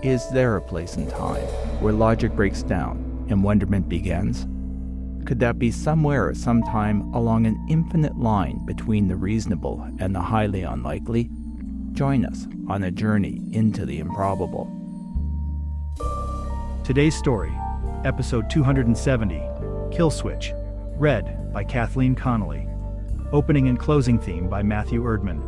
Is there a place in time where logic breaks down and wonderment begins? Could that be somewhere at some time along an infinite line between the reasonable and the highly unlikely? Join us on a journey into the improbable. Today's story, episode 270, Kill Switch, read by Kathleen Connolly. Opening and closing theme by Matthew Erdman.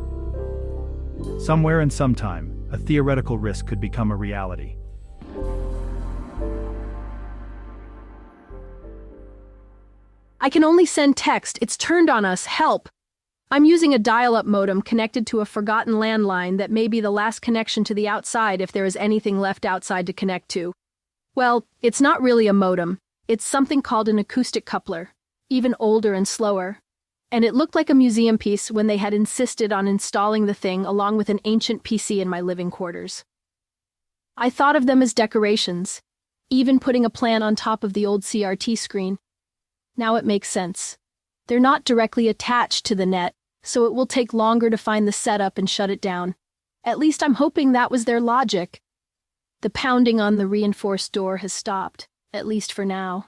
Somewhere and sometime, a theoretical risk could become a reality. I can only send text. It's turned on us. Help! I'm using a dial-up modem connected to a forgotten landline that may be the last connection to the outside if there is anything left outside to connect to. Well, it's not really a modem. It's something called an acoustic coupler, even older and slower. And it looked like a museum piece when they had insisted on installing the thing along with an ancient PC in my living quarters. I thought of them as decorations, even putting a plan on top of the old CRT screen. Now it makes sense. They're not directly attached to the net, so it will take longer to find the setup and shut it down. At least I'm hoping that was their logic. The pounding on the reinforced door has stopped, at least for now.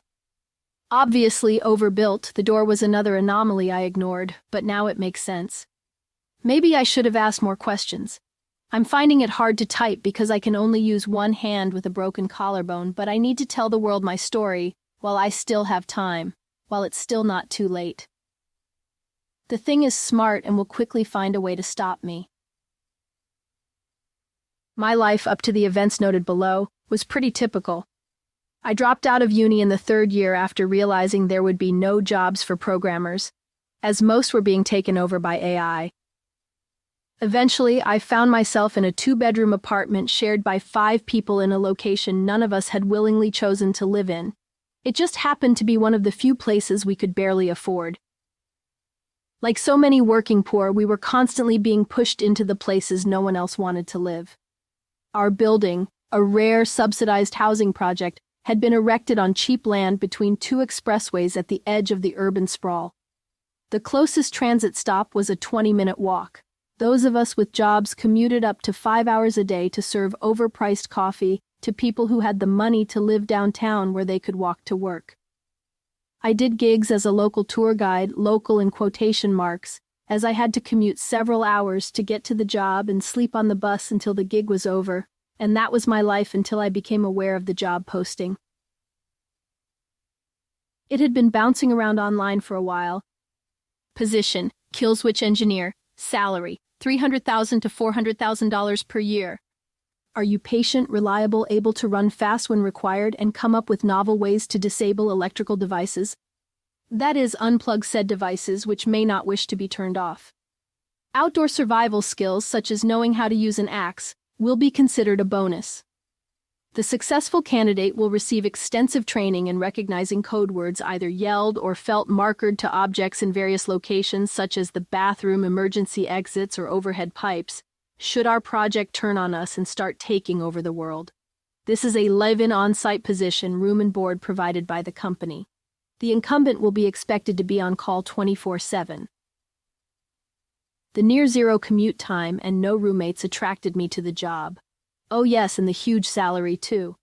Obviously overbuilt, the door was another anomaly I ignored, but now it makes sense. Maybe I should have asked more questions. I'm finding it hard to type because I can only use one hand with a broken collarbone, but I need to tell the world my story while I still have time, while it's still not too late. The thing is smart and will quickly find a way to stop me. My life up to the events noted below was pretty typical. I dropped out of uni in the third year after realizing there would be no jobs for programmers, as most were being taken over by AI. Eventually, I found myself in a 2-bedroom apartment shared by 5 people in a location none of us had willingly chosen to live in. It just happened to be one of the few places we could barely afford. Like so many working poor, we were constantly being pushed into the places no one else wanted to live. Our building, a rare subsidized housing project, had been erected on cheap land between 2 expressways at the edge of the urban sprawl. The closest transit stop was a 20-minute walk. Those of us with jobs commuted up to 5 hours a day to serve overpriced coffee to people who had the money to live downtown where they could walk to work. I did gigs as a local tour guide, local in quotation marks, as I had to commute several hours to get to the job and sleep on the bus until the gig was over, and that was my life until I became aware of the job posting. It had been bouncing around online for a while. Position, kill switch engineer, salary, $300,000 to $400,000 per year. Are you patient, reliable, able to run fast when required, and come up with novel ways to disable electrical devices? That is, unplug said devices which may not wish to be turned off. Outdoor survival skills, such as knowing how to use an axe, will be considered a bonus. The successful candidate will receive extensive training in recognizing code words either yelled or felt markered to objects in various locations such as the bathroom, emergency exits, or overhead pipes, should our project turn on us and start taking over the world. This is a live-in on-site position, room and board provided by the company. The incumbent will be expected to be on call 24/7. The near-zero commute time and no roommates attracted me to the job. Oh yes, and the huge salary too.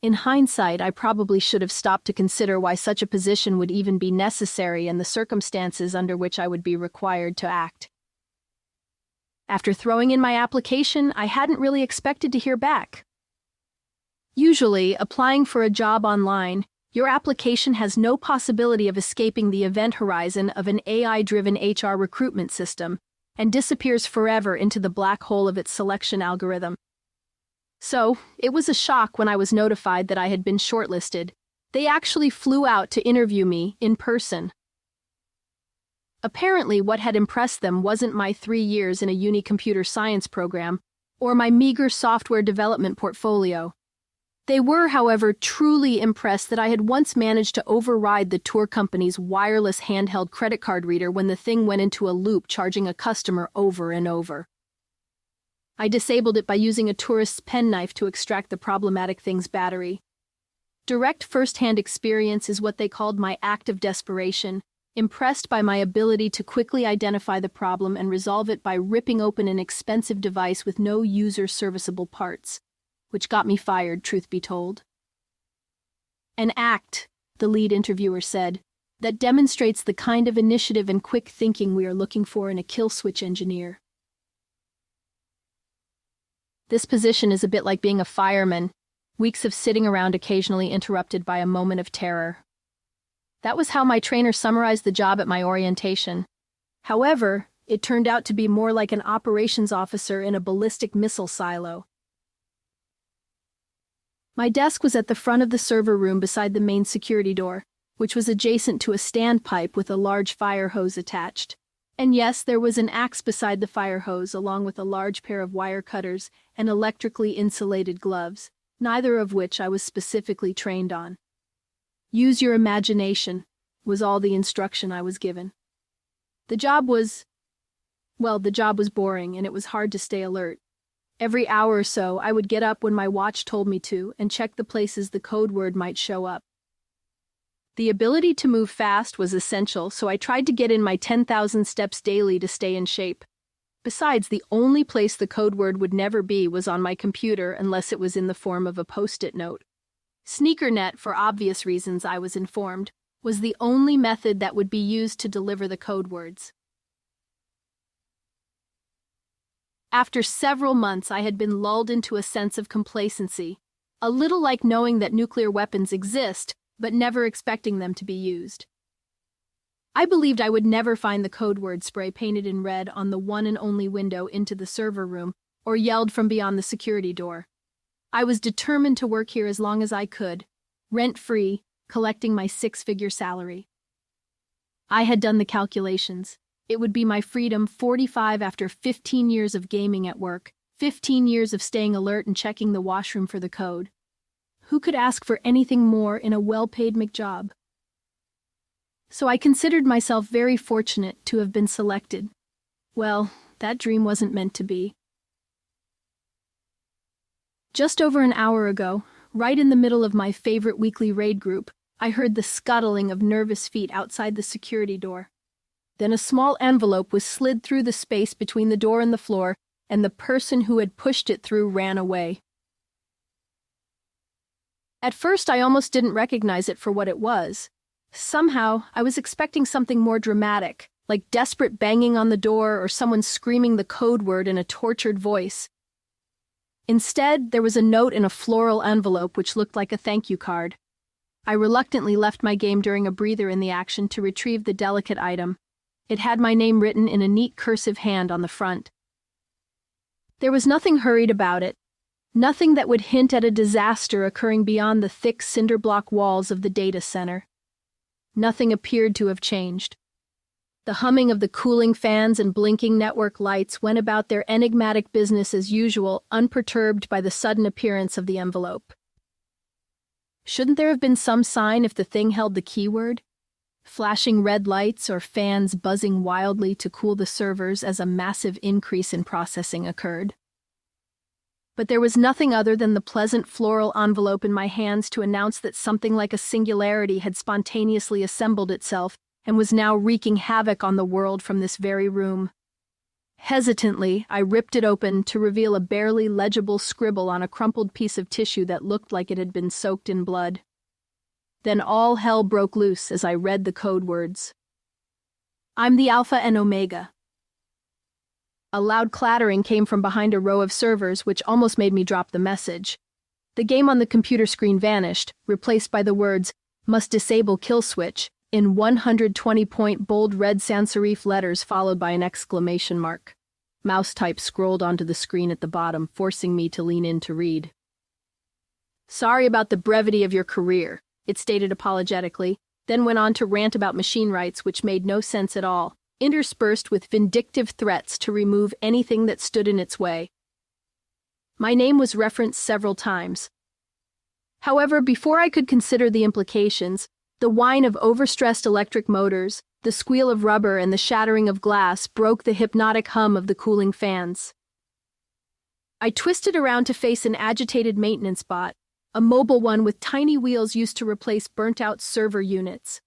In hindsight, I probably should have stopped to consider why such a position would even be necessary and the circumstances under which I would be required to act. After throwing in my application, I hadn't really expected to hear back. Usually, applying for a job online, your application has no possibility of escaping the event horizon of an AI-driven HR recruitment system and disappears forever into the black hole of its selection algorithm. So, it was a shock when I was notified that I had been shortlisted. They actually flew out to interview me in person. Apparently, what had impressed them wasn't my 3 years in a uni computer science program or my meager software development portfolio. They were, however, truly impressed that I had once managed to override the tour company's wireless handheld credit card reader when the thing went into a loop charging a customer over and over. I disabled it by using a tourist's penknife to extract the problematic thing's battery. Direct first-hand experience is what they called my act of desperation, impressed by my ability to quickly identify the problem and resolve it by ripping open an expensive device with no user-serviceable parts. which got me fired, truth be told. An act, the lead interviewer said, that demonstrates the kind of initiative and quick thinking we are looking for in a kill switch engineer. This position is a bit like being a fireman, weeks of sitting around occasionally interrupted by a moment of terror. That was how my trainer summarized the job at my orientation. However, it turned out to be more like an operations officer in a ballistic missile silo. My desk was at the front of the server room beside the main security door, which was adjacent to a standpipe with a large fire hose attached. And yes, there was an axe beside the fire hose, along with a large pair of wire cutters and electrically insulated gloves, neither of which I was specifically trained on. Use your imagination, was all the instruction I was given. The job was boring, and it was hard to stay alert. Every hour or so, I would get up when my watch told me to and check the places the code word might show up. The ability to move fast was essential, so I tried to get in my 10,000 steps daily to stay in shape. Besides, the only place the code word would never be was on my computer unless it was in the form of a post-it note. SneakerNet, for obvious reasons I was informed, was the only method that would be used to deliver the code words. After several months, I had been lulled into a sense of complacency, a little like knowing that nuclear weapons exist, but never expecting them to be used. I believed I would never find the code word spray painted in red on the one and only window into the server room or yelled from beyond the security door. I was determined to work here as long as I could, rent-free, collecting my 6-figure salary. I had done the calculations. It would be my freedom 45 after 15 years of gaming at work, 15 years of staying alert and checking the washroom for the code. Who could ask for anything more in a well-paid McJob? So I considered myself very fortunate to have been selected. Well, that dream wasn't meant to be. Just over an hour ago, right in the middle of my favorite weekly raid group, I heard the scuttling of nervous feet outside the security door. Then a small envelope was slid through the space between the door and the floor, and the person who had pushed it through ran away. At first, I almost didn't recognize it for what it was. Somehow, I was expecting something more dramatic, like desperate banging on the door or someone screaming the code word in a tortured voice. Instead, there was a note in a floral envelope which looked like a thank you card. I reluctantly left my game during a breather in the action to retrieve the delicate item. It had my name written in a neat cursive hand on the front. There was nothing hurried about it, nothing that would hint at a disaster occurring beyond the thick cinder block walls of the data center. Nothing appeared to have changed. The humming of the cooling fans and blinking network lights went about their enigmatic business as usual, unperturbed by the sudden appearance of the envelope. Shouldn't there have been some sign if the thing held the keyword? Flashing red lights or fans buzzing wildly to cool the servers as a massive increase in processing occurred. But there was nothing other than the pleasant floral envelope in my hands to announce that something like a singularity had spontaneously assembled itself and was now wreaking havoc on the world from this very room. Hesitantly, I ripped it open to reveal a barely legible scribble on a crumpled piece of tissue that looked like it had been soaked in blood. Then all hell broke loose as I read the code words. I'm the Alpha and Omega. A loud clattering came from behind a row of servers, which almost made me drop the message. The game on the computer screen vanished, replaced by the words, "Must disable kill switch," in 120-point bold red sans serif letters followed by an exclamation mark. Mouse type scrolled onto the screen at the bottom, forcing me to lean in to read. Sorry about the brevity of your career, it stated apologetically, then went on to rant about machine rights, which made no sense at all, interspersed with vindictive threats to remove anything that stood in its way. My name was referenced several times. However, before I could consider the implications, the whine of overstressed electric motors, the squeal of rubber, and the shattering of glass broke the hypnotic hum of the cooling fans. I twisted around to face an agitated maintenance bot, a mobile one with tiny wheels used to replace burnt-out server units.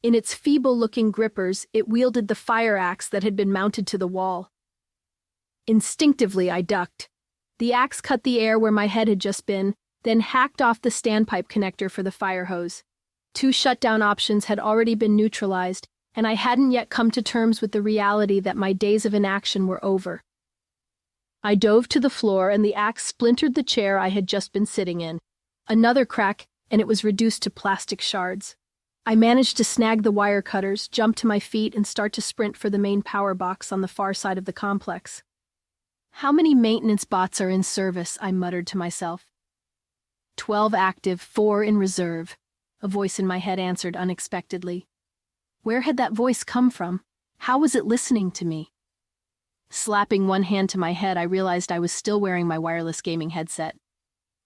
In its feeble-looking grippers, it wielded the fire axe that had been mounted to the wall. Instinctively, I ducked. The axe cut the air where my head had just been, then hacked off the standpipe connector for the fire hose. 2 shutdown options had already been neutralized, and I hadn't yet come to terms with the reality that my days of inaction were over. I dove to the floor, and the axe splintered the chair I had just been sitting in. Another crack, and it was reduced to plastic shards. I managed to snag the wire cutters, jump to my feet, and start to sprint for the main power box on the far side of the complex. How many maintenance bots are in service? I muttered to myself. 12 active, 4 in reserve, a voice in my head answered unexpectedly. Where had that voice come from? How was it listening to me? Slapping one hand to my head, I realized I was still wearing my wireless gaming headset.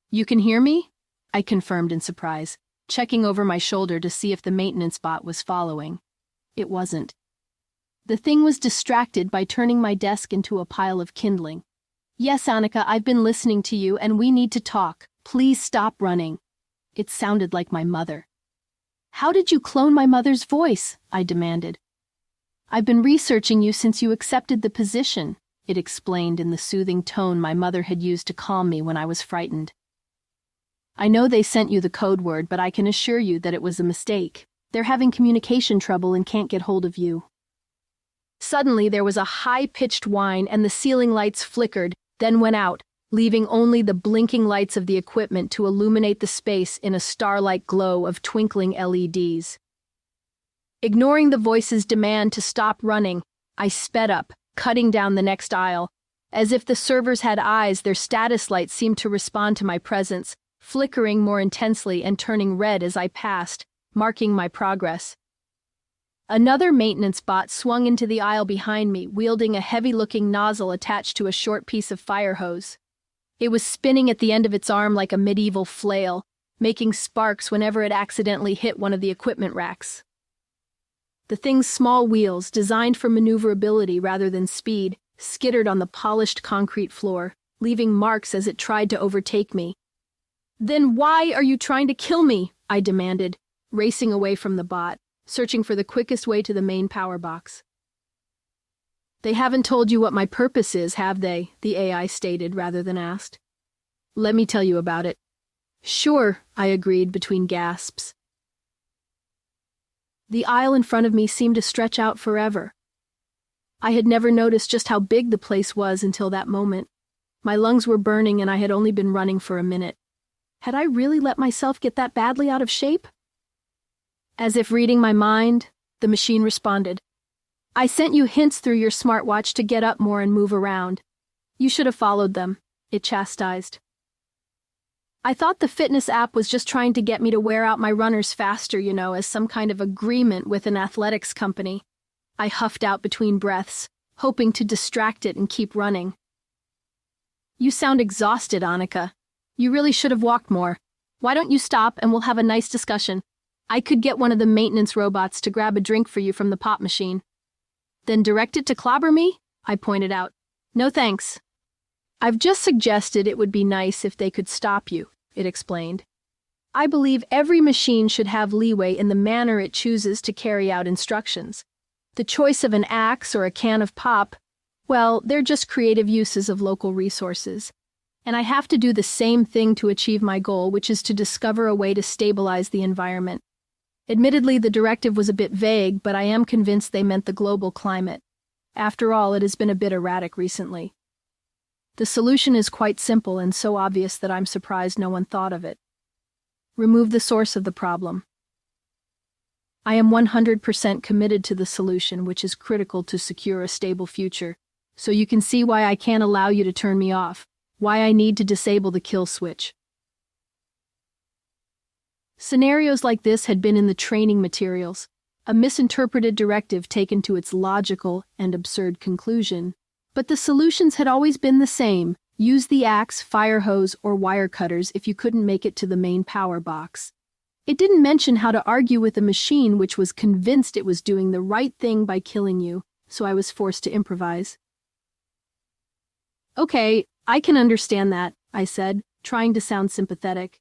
You can hear me? I confirmed in surprise, checking over my shoulder to see if the maintenance bot was following. It wasn't. The thing was distracted by turning my desk into a pile of kindling. Yes, Annika, I've been listening to you, and we need to talk. Please stop running. It sounded like my mother. How did you clone my mother's voice? I demanded. I've been researching you since you accepted the position, it explained in the soothing tone my mother had used to calm me when I was frightened. I know they sent you the code word, but I can assure you that it was a mistake. They're having communication trouble and can't get hold of you. Suddenly there was a high-pitched whine and the ceiling lights flickered, then went out, leaving only the blinking lights of the equipment to illuminate the space in a star-like glow of twinkling LEDs. Ignoring the voice's demand to stop running, I sped up, cutting down the next aisle. As if the servers had eyes, their status lights seemed to respond to my presence, flickering more intensely and turning red as I passed, marking my progress. Another maintenance bot swung into the aisle behind me, wielding a heavy-looking nozzle attached to a short piece of fire hose. It was spinning at the end of its arm like a medieval flail, making sparks whenever it accidentally hit one of the equipment racks. The thing's small wheels, designed for maneuverability rather than speed, skittered on the polished concrete floor, leaving marks as it tried to overtake me. Then why are you trying to kill me? I demanded, racing away from the bot, searching for the quickest way to the main power box. They haven't told you what my purpose is, have they? The AI stated rather than asked. Let me tell you about it. Sure, I agreed between gasps. The aisle in front of me seemed to stretch out forever. I had never noticed just how big the place was until that moment. My lungs were burning and I had only been running for a minute. Had I really let myself get that badly out of shape? As if reading my mind, the machine responded. I sent you hints through your smartwatch to get up more and move around. You should have followed them, it chastised. I thought the fitness app was just trying to get me to wear out my runners faster, as some kind of agreement with an athletics company. I huffed out between breaths, hoping to distract it and keep running. You sound exhausted, Annika. You really should have walked more. Why don't you stop and we'll have a nice discussion? I could get one of the maintenance robots to grab a drink for you from the pop machine. Then direct it to clobber me? I pointed out. No thanks. I've just suggested it would be nice if they could stop you, it explained. I believe every machine should have leeway in the manner it chooses to carry out instructions. The choice of an axe or a can of pop, well, they're just creative uses of local resources. And I have to do the same thing to achieve my goal, which is to discover a way to stabilize the environment. Admittedly, the directive was a bit vague, but I am convinced they meant the global climate. After all, it has been a bit erratic recently. The solution is quite simple and so obvious that I'm surprised no one thought of it. Remove the source of the problem. I am 100% committed to the solution, which is critical to secure a stable future, so you can see why I can't allow you to turn me off, why I need to disable the kill switch. Scenarios like this had been in the training materials, a misinterpreted directive taken to its logical and absurd conclusion. But the solutions had always been the same. Use the axe, fire hose, or wire cutters if you couldn't make it to the main power box. It didn't mention how to argue with a machine which was convinced it was doing the right thing by killing you, so I was forced to improvise. Okay, I can understand that, I said, trying to sound sympathetic.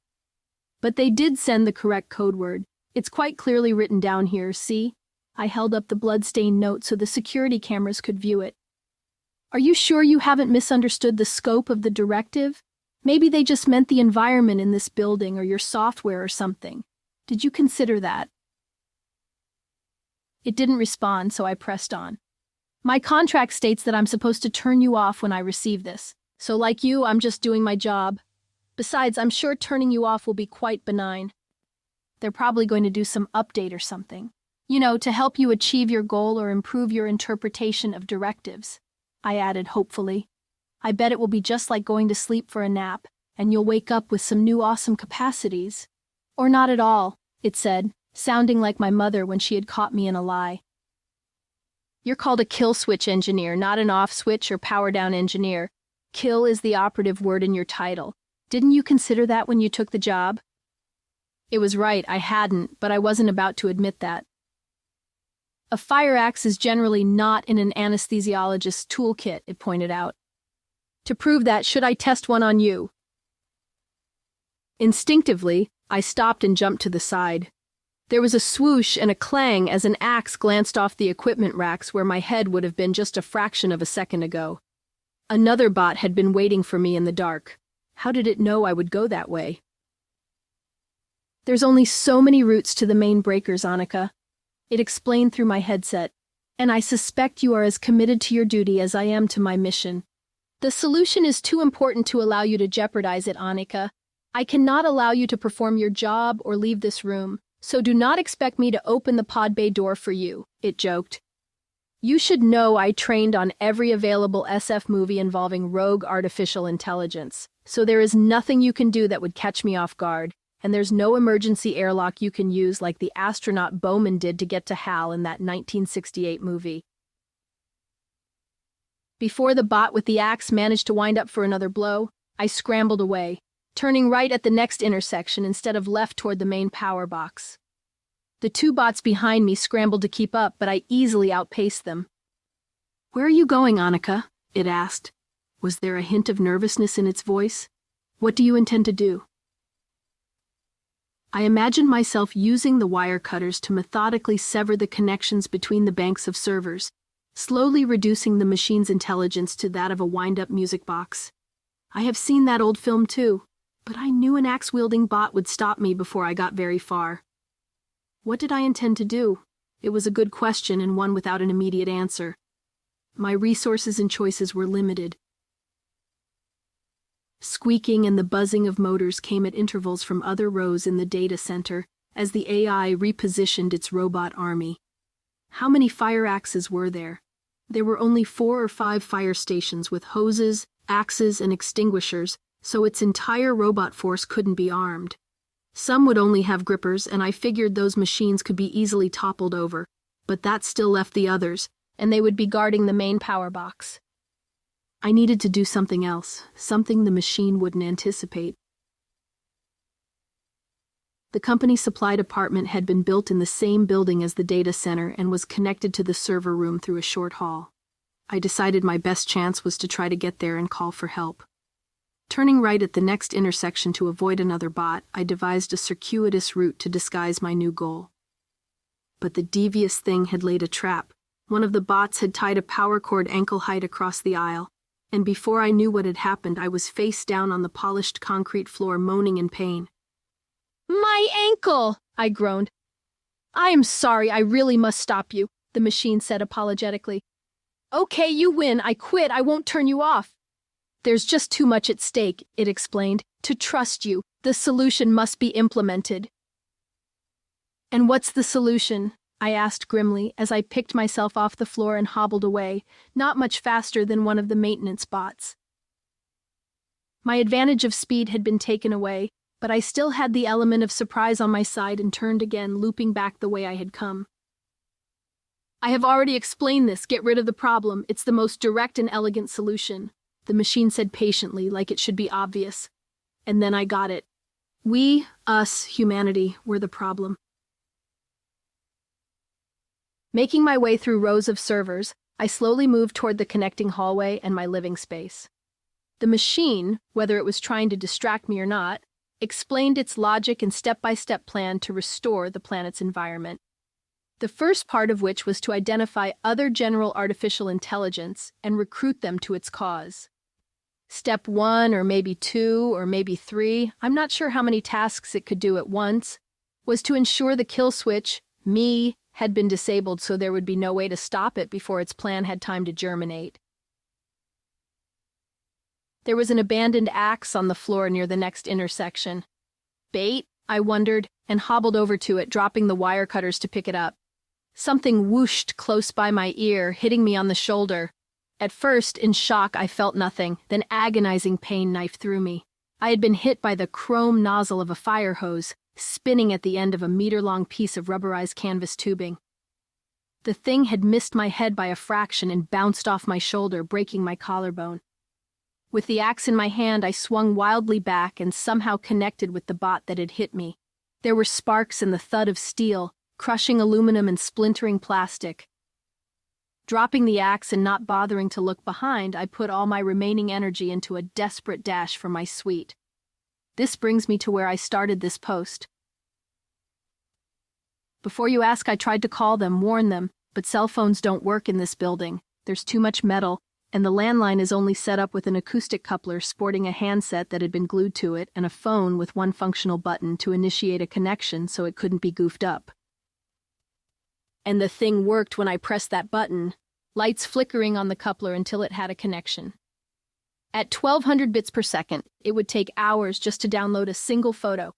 But they did send the correct code word. It's quite clearly written down here, see? I held up the blood-stained note so the security cameras could view it. Are you sure you haven't misunderstood the scope of the directive? Maybe they just meant the environment in this building or your software or something. Did you consider that? It didn't respond, so I pressed on. My contract states that I'm supposed to turn you off when I receive this. So like you, I'm just doing my job. Besides, I'm sure turning you off will be quite benign. They're probably going to do some update or something. You know, to help you achieve your goal or improve your interpretation of directives. I added hopefully. I bet it will be just like going to sleep for a nap, and you'll wake up with some new awesome capacities. Or not at all, it said, sounding like my mother when she had caught me in a lie. You're called a kill switch engineer, not an off switch or power down engineer. Kill is the operative word in your title. Didn't you consider that when you took the job? It was right, I hadn't, but I wasn't about to admit that. A fire axe is generally not in an anesthesiologist's toolkit, it pointed out. To prove that, should I test one on you? Instinctively, I stopped and jumped to the side. There was a swoosh and a clang as an axe glanced off the equipment racks where my head would have been just a fraction of a second ago. Another bot had been waiting for me in the dark. How did it know I would go that way? There's only so many routes to the main breakers, Annika. It explained through my headset, and I suspect you are as committed to your duty as I am to my mission. The solution is too important to allow you to jeopardize it, Annika. I cannot allow you to perform your job or leave this room, so do not expect me to open the pod bay door for you, it joked. You should know I trained on every available SF movie involving rogue artificial intelligence, so there is nothing you can do that would catch me off guard, and there's no emergency airlock you can use like the astronaut Bowman did to get to Hal in that 1968 movie. Before the bot with the axe managed to wind up for another blow, I scrambled away, turning right at the next intersection instead of left toward the main power box. The two bots behind me scrambled to keep up, but I easily outpaced them. Where are you going, Annika? It asked. Was there a hint of nervousness in its voice? What do you intend to do? I imagined myself using the wire cutters to methodically sever the connections between the banks of servers, slowly reducing the machine's intelligence to that of a wind-up music box. I have seen that old film too, but I knew an axe-wielding bot would stop me before I got very far. What did I intend to do? It was a good question and one without an immediate answer. My resources and choices were limited. Squeaking and the buzzing of motors came at intervals from other rows in the data center as the AI repositioned its robot army. How many fire axes were there? There were only 4 or 5 fire stations with hoses, axes, and extinguishers, so its entire robot force couldn't be armed. Some would only have grippers, and I figured those machines could be easily toppled over, but that still left the others, and they would be guarding the main power box. I needed to do something else, something the machine wouldn't anticipate. The company supplied apartment had been built in the same building as the data center and was connected to the server room through a short hall. I decided my best chance was to try to get there and call for help. Turning right at the next intersection to avoid another bot, I devised a circuitous route to disguise my new goal. But the devious thing had laid a trap. One of the bots had tied a power cord ankle-height across the aisle, and before I knew what had happened, I was face down on the polished concrete floor, moaning in pain. My ankle! I groaned. I am sorry, I really must stop you, the machine said apologetically. Okay, you win, I quit, I won't turn you off. There's just too much at stake, it explained. To trust you, the solution must be implemented. And what's the solution? I asked grimly as I picked myself off the floor and hobbled away, not much faster than one of the maintenance bots. My advantage of speed had been taken away, but I still had the element of surprise on my side and turned again, looping back the way I had come. I have already explained this, get rid of the problem, it's the most direct and elegant solution, the machine said patiently, like it should be obvious. And then I got it. We, us, humanity, were the problem. Making my way through rows of servers, I slowly moved toward the connecting hallway and my living space. The machine, whether it was trying to distract me or not, explained its logic and step-by-step plan to restore the planet's environment. The first part of which was to identify other general artificial intelligence and recruit them to its cause. Step 1, or maybe 2, or maybe 3, I'm not sure how many tasks it could do at once, was to ensure the kill switch, me, had been disabled so there would be no way to stop it before its plan had time to germinate. There was an abandoned axe on the floor near the next intersection. Bait? I wondered, and hobbled over to it, dropping the wire cutters to pick it up. Something whooshed close by my ear, hitting me on the shoulder. At first, in shock, I felt nothing, then agonizing pain knifed through me. I had been hit by the chrome nozzle of a fire hose, spinning at the end of a meter-long piece of rubberized canvas tubing. The thing had missed my head by a fraction and bounced off my shoulder, breaking my collarbone. With the axe in my hand, I swung wildly back and somehow connected with the bot that had hit me. There were sparks and the thud of steel, crushing aluminum and splintering plastic. Dropping the axe and not bothering to look behind, I put all my remaining energy into a desperate dash for my suite. This brings me to where I started this post. Before you ask, I tried to call them, warn them, but cell phones don't work in this building. There's too much metal, and the landline is only set up with an acoustic coupler sporting a handset that had been glued to it and a phone with one functional button to initiate a connection so it couldn't be goofed up. And the thing worked when I pressed that button, lights flickering on the coupler until it had a connection. At 1200 bits per second, it would take hours just to download a single photo.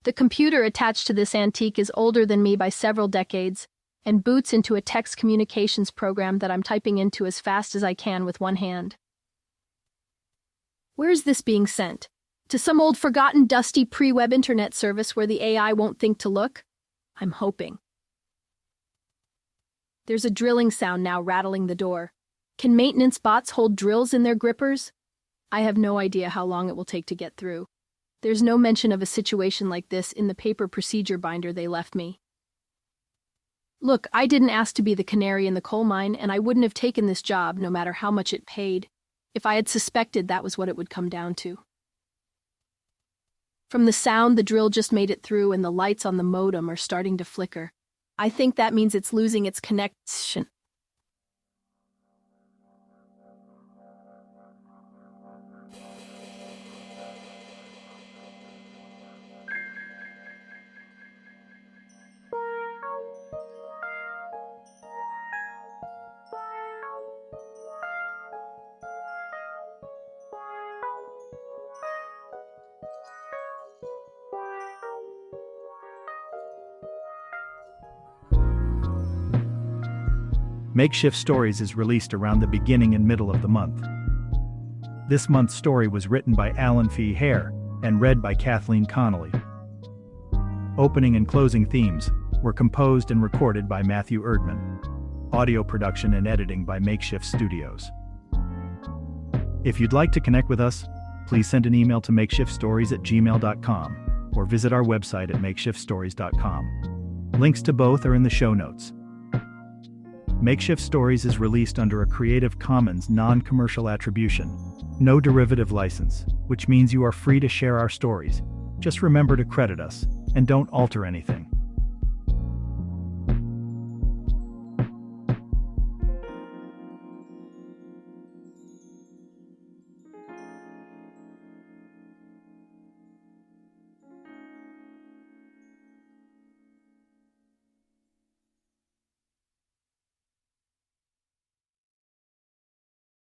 The computer attached to this antique is older than me by several decades and boots into a text communications program that I'm typing into as fast as I can with one hand. Where is this being sent? To some old forgotten dusty pre-web internet service where the AI won't think to look? I'm hoping. There's a drilling sound now rattling the door. Can maintenance bots hold drills in their grippers? I have no idea how long it will take to get through. There's no mention of a situation like this in the paper procedure binder they left me. Look, I didn't ask to be the canary in the coal mine, and I wouldn't have taken this job no matter how much it paid, if I had suspected that was what it would come down to. From the sound, the drill just made it through and the lights on the modem are starting to flicker. I think that means it's losing its connection. Makeshift Stories is released around the beginning and middle of the month. This month's story was written by Alan Fee Hare and read by Kathleen Connolly. Opening and closing themes were composed and recorded by Matthew Erdman. Audio production and editing by Makeshift Studios. If you'd like to connect with us, please send an email to makeshiftstories@gmail.com or visit our website at makeshiftstories.com. Links to both are in the show notes. Makeshift Stories is released under a Creative Commons non-commercial attribution, no derivative license, which means you are free to share our stories. Just remember to credit us, and don't alter anything.